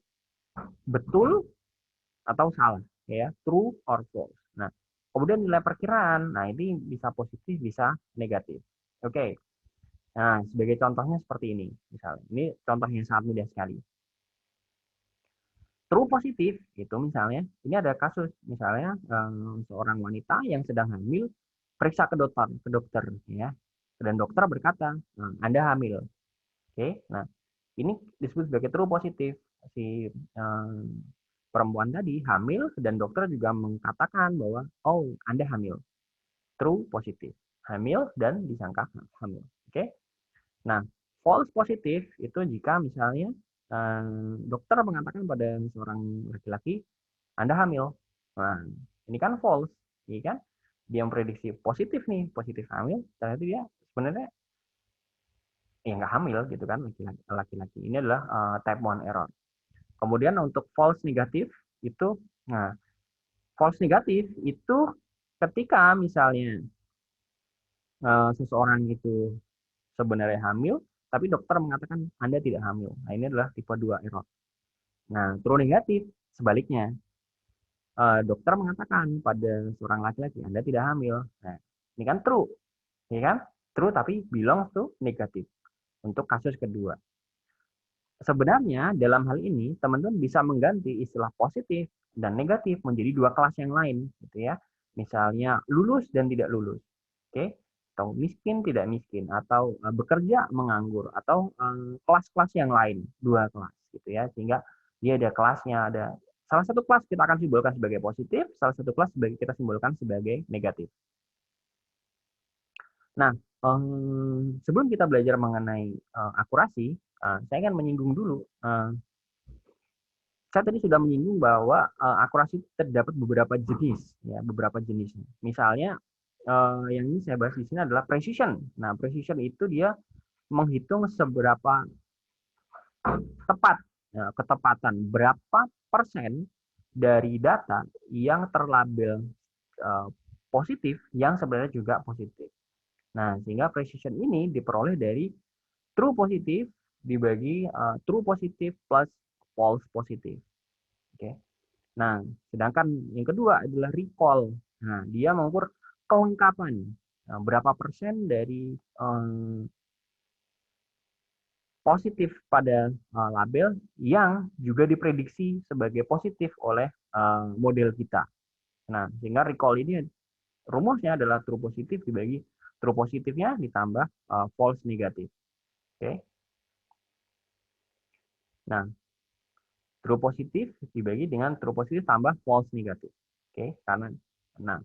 betul atau salah, ya, true or false. Nah, kemudian nilai perkiraan, nah ini bisa positif, bisa negatif. Oke. Nah, sebagai contohnya seperti ini, misalnya. Ini contoh yang sangat mudah sekali. True positif itu misalnya, ini ada kasus misalnya seorang wanita yang sedang hamil periksa ke dokter ya. Dan dokter berkata, Anda hamil. Oke. Nah, ini disebut sebagai true positif. Si perempuan tadi hamil dan dokter juga mengatakan bahwa oh, Anda hamil. True positif. Hamil dan disangka hamil. Oke. Nah, false positif itu jika misalnya dokter mengatakan pada seorang laki-laki, Anda hamil. Nah, ini kan false, ya kan? Dia memprediksi positif nih, positif hamil, ternyata dia sebenarnya ya nggak hamil gitu kan laki-laki. Ini adalah type 1 error. Kemudian untuk false negatif itu, nah false negatif itu ketika misalnya seseorang itu sebenarnya hamil, tapi dokter mengatakan Anda tidak hamil. Nah, ini adalah tipe 2 error. Nah, true negatif sebaliknya. Dokter mengatakan pada seorang laki-laki Anda tidak hamil. Nah, ini kan true, ya kan? True tapi belongs to negatif untuk kasus kedua. Sebenarnya dalam hal ini teman-teman bisa mengganti istilah positif dan negatif menjadi dua kelas yang lain, gitu ya. Misalnya lulus dan tidak lulus, oke? Atau miskin tidak miskin, atau bekerja menganggur, atau kelas-kelas yang lain, dua kelas, gitu ya. Sehingga dia ada kelasnya, ada salah satu kelas kita akan simbolkan sebagai positif, salah satu kelas kita simbolkan sebagai negatif. Nah, sebelum kita belajar mengenai akurasi, saya ingin menyinggung dulu Saya tadi sudah menyinggung bahwa akurasi terdapat beberapa jenis, ya, beberapa jenisnya. Misalnya yang ini saya bahas di sini adalah precision. Nah, precision itu dia menghitung seberapa tepat, ya, ketepatan berapa persen dari data yang terlabel positif yang sebenarnya juga positif. Nah, sehingga precision ini diperoleh dari true positif dibagi true positif plus false positif. Oke. Nah, sedangkan yang kedua adalah recall. Nah, dia mengukur kelengkapan. Nah, berapa persen dari positif pada label yang juga diprediksi sebagai positif oleh model kita. Nah, sehingga recall ini rumusnya adalah true positif dibagi true positifnya ditambah false negatif. Oke. Nah, true positif dibagi dengan true positif tambah false negatif. Oke, karena nah,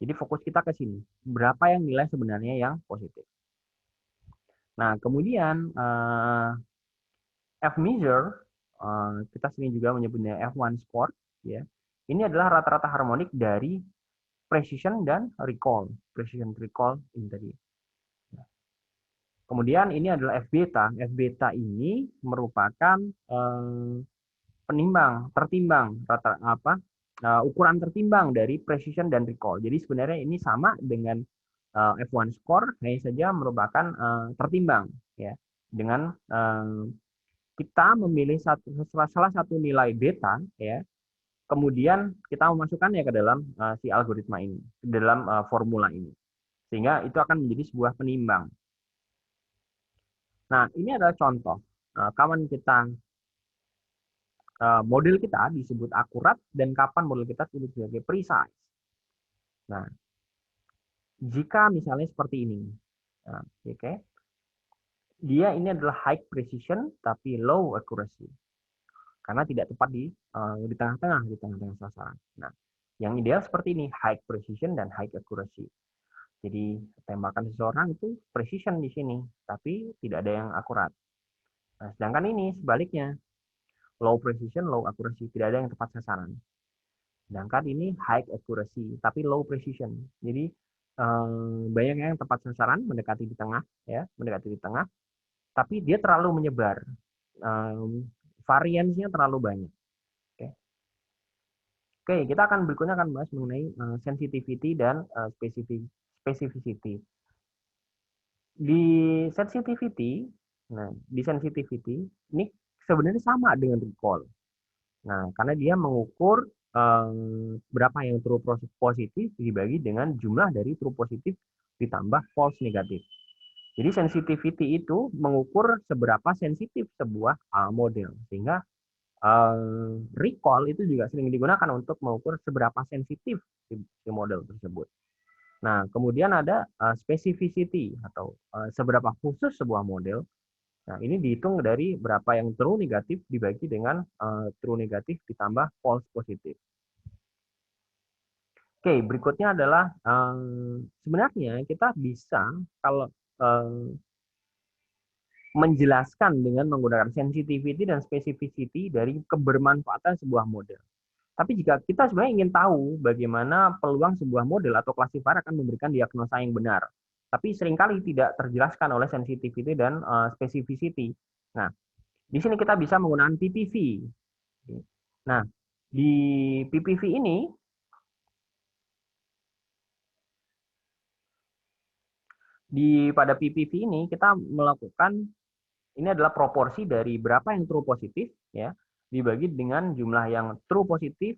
jadi fokus kita ke sini. Berapa yang nilai sebenarnya yang positif. Nah, kemudian F-measure, kita sering juga menyebutnya F1 score, ya. Ini adalah rata-rata harmonik dari precision dan recall. Precision recall ini tadi. Kemudian ini adalah F-beta. F-beta ini merupakan tertimbang ukuran tertimbang dari precision dan recall. Jadi sebenarnya ini sama dengan F1 score, hanya saja merupakan tertimbang, ya, dengan kita memilih salah satu nilai beta, ya, kemudian kita memasukkannya ke dalam si algoritma ini, ke dalam formula ini, sehingga itu akan menjadi sebuah penimbang. Nah, ini adalah contoh kapan kita model kita disebut akurat dan kapan model kita disebut sebagai precise. Nah, jika misalnya seperti ini, nah, oke, dia ini adalah high precision tapi low accuracy karena tidak tepat di tengah-tengah sasaran. Nah, yang ideal seperti ini, high precision dan high accuracy. Jadi tembakan seseorang itu precision di sini, tapi tidak ada yang akurat. Nah, sedangkan ini sebaliknya, low precision, low accuracy, tidak ada yang tepat sasaran. Sedangkan ini high accuracy, tapi low precision. Jadi banyak yang tepat sasaran, mendekati di tengah, ya, mendekati di tengah, tapi dia terlalu menyebar, variansinya terlalu banyak. Oke, kita akan berikutnya akan bahas mengenai sensitivity dan specificity. Di sensitivity, ini sebenarnya sama dengan recall. Nah, karena dia mengukur berapa yang true positif dibagi dengan jumlah dari true positif ditambah false negatif. Jadi sensitivity itu mengukur seberapa sensitif sebuah model, sehingga recall itu juga sering digunakan untuk mengukur seberapa sensitif si model tersebut. Nah, kemudian ada specificity atau seberapa khusus sebuah model. Nah, ini dihitung dari berapa yang true negatif dibagi dengan true negatif ditambah false positif. Oke, berikutnya adalah sebenarnya kita bisa kalau menjelaskan dengan menggunakan sensitivity dan specificity dari kebermanfaatan sebuah model. Tapi jika kita sebenarnya ingin tahu bagaimana peluang sebuah model atau klasifier akan memberikan diagnosa yang benar, tapi seringkali tidak terjelaskan oleh sensitivity dan specificity. Nah, di sini kita bisa menggunakan PPV. Nah, di PPV ini pada PPV ini kita melakukan, ini adalah proporsi dari berapa yang true positif, ya, dibagi dengan jumlah yang true positif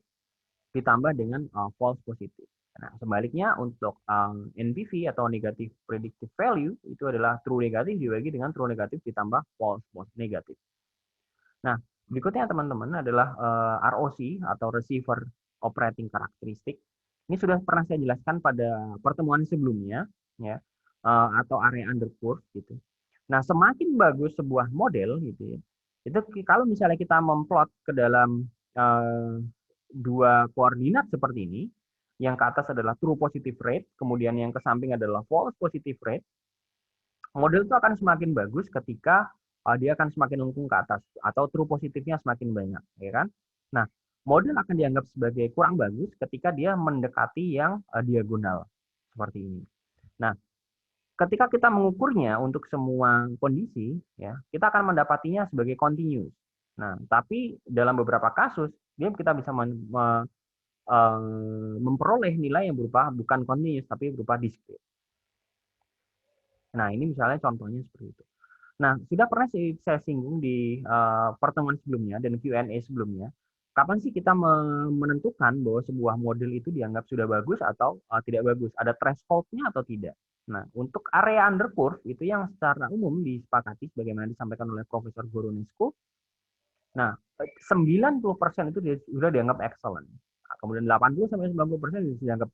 ditambah dengan false positif. Nah, sebaliknya untuk NPV atau negative predictive value itu adalah true negatif dibagi dengan true negatif ditambah false negatif. Nah, berikutnya teman-teman adalah ROC atau receiver operating characteristic. Ini sudah pernah saya jelaskan pada pertemuan sebelumnya, ya, atau area under curve gitu. Nah, semakin bagus sebuah model gitu ya, itu kalau misalnya kita memplot ke dalam dua koordinat seperti ini, yang ke atas adalah true positive rate, kemudian yang ke samping adalah false positive rate, model itu akan semakin bagus ketika dia akan semakin lengkung ke atas atau true positifnya semakin banyak, ya kan? Nah, model akan dianggap sebagai kurang bagus ketika dia mendekati yang diagonal seperti ini. Nah, ketika kita mengukurnya untuk semua kondisi, ya, kita akan mendapatinya sebagai continuous. Nah, tapi dalam beberapa kasus, kita bisa memperoleh nilai yang berupa bukan continuous, tapi berupa discrete. Nah, ini misalnya contohnya seperti itu. Nah, sudah pernah saya singgung di pertemuan sebelumnya dan Q&A sebelumnya, kapan sih kita menentukan bahwa sebuah model itu dianggap sudah bagus atau tidak bagus? Ada threshold-nya atau tidak? Nah, untuk area undercurve itu yang secara umum disepakati sebagaimana disampaikan oleh Profesor Goronescu. Nah, 90% itu sudah dianggap excellent. Nah, kemudian 80-90% dianggap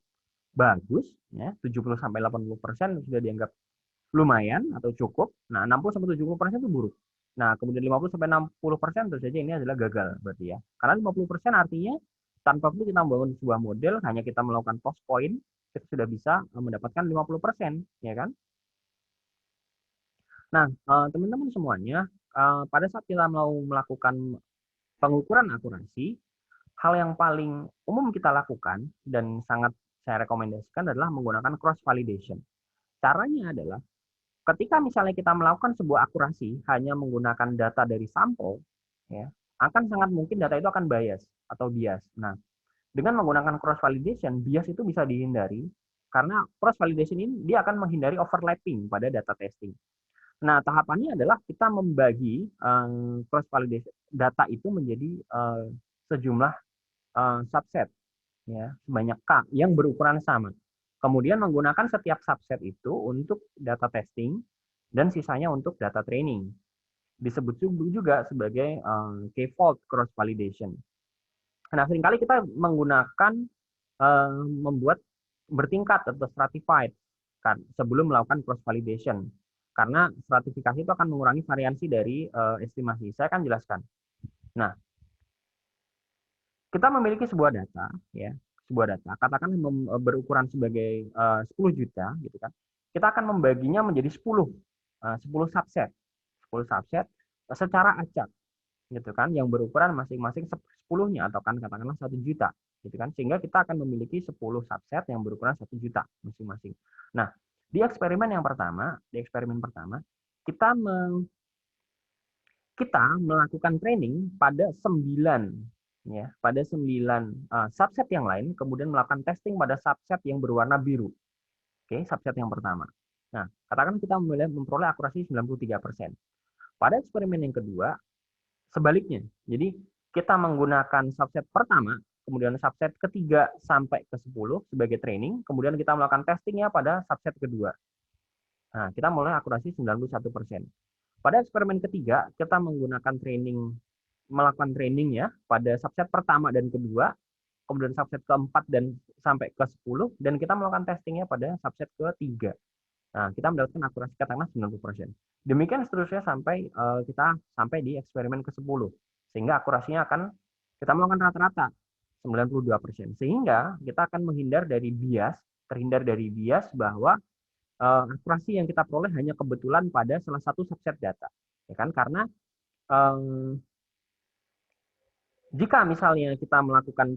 bagus, ya, 70-80% sudah dianggap lumayan atau cukup. Nah, 60-70% itu buruk. Nah, kemudian 50-60% tentu saja ini adalah gagal berarti ya. Karena 50% artinya tanpa perlu kita membangun sebuah model, hanya kita melakukan toss point, kita sudah bisa mendapatkan 50%, ya kan? Nah, teman-teman semuanya, pada saat kita mau melakukan pengukuran akurasi, hal yang paling umum kita lakukan dan sangat saya rekomendasikan adalah menggunakan cross validation. Caranya adalah ketika misalnya kita melakukan sebuah akurasi hanya menggunakan data dari sampel, ya, akan sangat mungkin data itu akan bias atau bias. Nah, dengan menggunakan cross validation, bias itu bisa dihindari karena cross validation ini dia akan menghindari overlapping pada data testing. Nah, tahapannya adalah kita membagi cross validation data itu menjadi sejumlah subset, ya, sebanyak K yang berukuran sama. Kemudian menggunakan setiap subset itu untuk data testing dan sisanya untuk data training. Disebut juga sebagai k-fold cross validation. Nah, seringkali kita menggunakan membuat bertingkat atau stratified kan sebelum melakukan cross validation. Karena stratifikasi itu akan mengurangi variansi dari estimasi. Saya akan jelaskan. Nah, kita memiliki sebuah data, ya, sebuah data, katakan berukuran sebagai 10 juta, gitu kan. Kita akan membaginya menjadi 10 subset, 10 subset secara acak, gitu kan, yang berukuran masing-masing 10-nya atau kan katakanlah 1 juta, gitu kan. Sehingga kita akan memiliki 10 subset yang berukuran 1 juta masing-masing. Nah, di eksperimen pertama, kita melakukan training pada 9, ya, pada 9 subset yang lain, kemudian melakukan testing pada subset yang berwarna biru. Oke, subset yang pertama. Nah, katakan kita memperoleh akurasi 93%. Pada eksperimen yang kedua, sebaliknya. Jadi, kita menggunakan subset pertama, kemudian subset ketiga sampai ke 10 sebagai training, kemudian kita melakukan testingnya pada subset kedua. Nah, kita mulai akurasi 91%. Pada eksperimen ketiga, kita melakukan training ya pada subset pertama dan kedua, kemudian subset keempat dan sampai ke 10, dan kita melakukan testingnya pada subset ketiga. Nah, kita mendapatkan akurasi katakanlah 90%. Demikian seterusnya sampai kita sampai di eksperimen ke-10. Sehingga akurasinya akan kita melakukan rata-rata 92%. Sehingga kita akan terhindar dari bias bahwa akurasi yang kita peroleh hanya kebetulan pada salah satu subset data, ya kan? Karena jika misalnya kita melakukan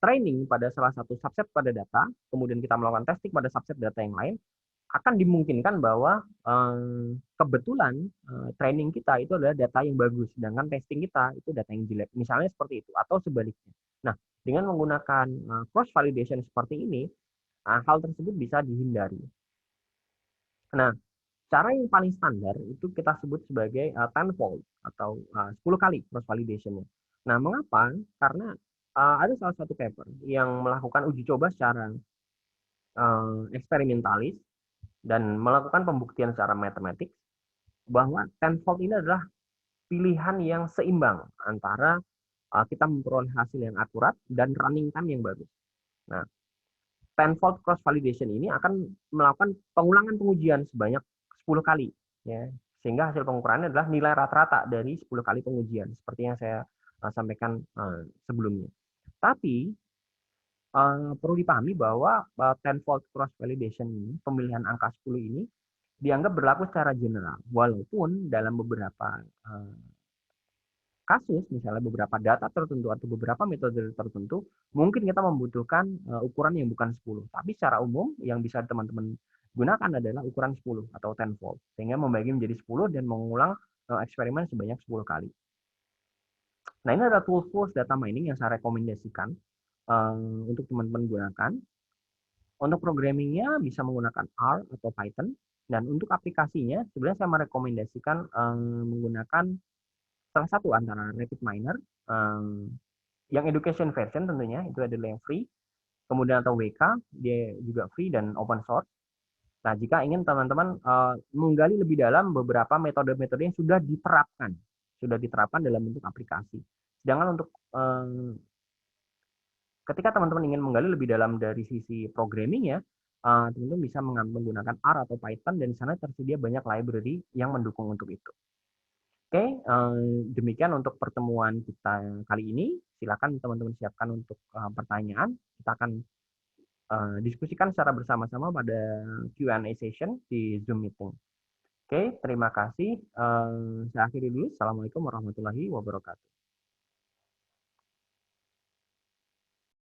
training pada salah satu subset pada data, kemudian kita melakukan testing pada subset data yang lain, akan dimungkinkan bahwa kebetulan training kita itu adalah data yang bagus, sedangkan testing kita itu data yang jelek. Misalnya seperti itu, atau sebaliknya. Nah, dengan menggunakan cross validation seperti ini, hal tersebut bisa dihindari. Nah, cara yang paling standar itu kita sebut sebagai tenfold atau 10 kali cross validation-nya. Nah, mengapa? Karena ada salah satu paper yang melakukan uji coba secara eksperimentalis dan melakukan pembuktian secara matematik bahwa tenfold ini adalah pilihan yang seimbang antara kita memperoleh hasil yang akurat dan running time yang bagus. Nah, tenfold cross validation ini akan melakukan pengulangan pengujian sebanyak 10 kali, ya, sehingga hasil pengukurannya adalah nilai rata-rata dari 10 kali pengujian seperti yang saya sampaikan sebelumnya. Tapi perlu dipahami bahwa tenfold cross validation ini, pemilihan angka 10 ini dianggap berlaku secara general, walaupun dalam beberapa kasus, misalnya beberapa data tertentu atau beberapa metode tertentu, mungkin kita membutuhkan ukuran yang bukan 10. Tapi secara umum yang bisa teman-teman gunakan adalah ukuran 10 atau tenfold. Sehingga membagi menjadi 10 dan mengulang eksperimen sebanyak 10 kali. Nah, ini adalah tools data mining yang saya rekomendasikan untuk teman-teman gunakan. Untuk programmingnya bisa menggunakan R atau Python. Dan untuk aplikasinya, sebenarnya saya merekomendasikan menggunakan salah satu antara RapidMiner, yang education version tentunya, itu adalah yang free. Kemudian atau WK, dia juga free dan open source. Nah, jika ingin teman-teman menggali lebih dalam beberapa metode-metode yang sudah diterapkan dalam bentuk aplikasi. Sedangkan untuk ketika teman-teman ingin menggali lebih dalam dari sisi programming ya, teman-teman bisa menggunakan R atau Python dan di sana tersedia banyak library yang mendukung untuk itu. Oke, demikian untuk pertemuan kita kali ini. Silakan teman-teman siapkan untuk pertanyaan. Kita akan diskusikan secara bersama-sama pada Q&A session di Zoom meeting. Oke, terima kasih. Saya akhiri dulu. Assalamualaikum warahmatullahi wabarakatuh.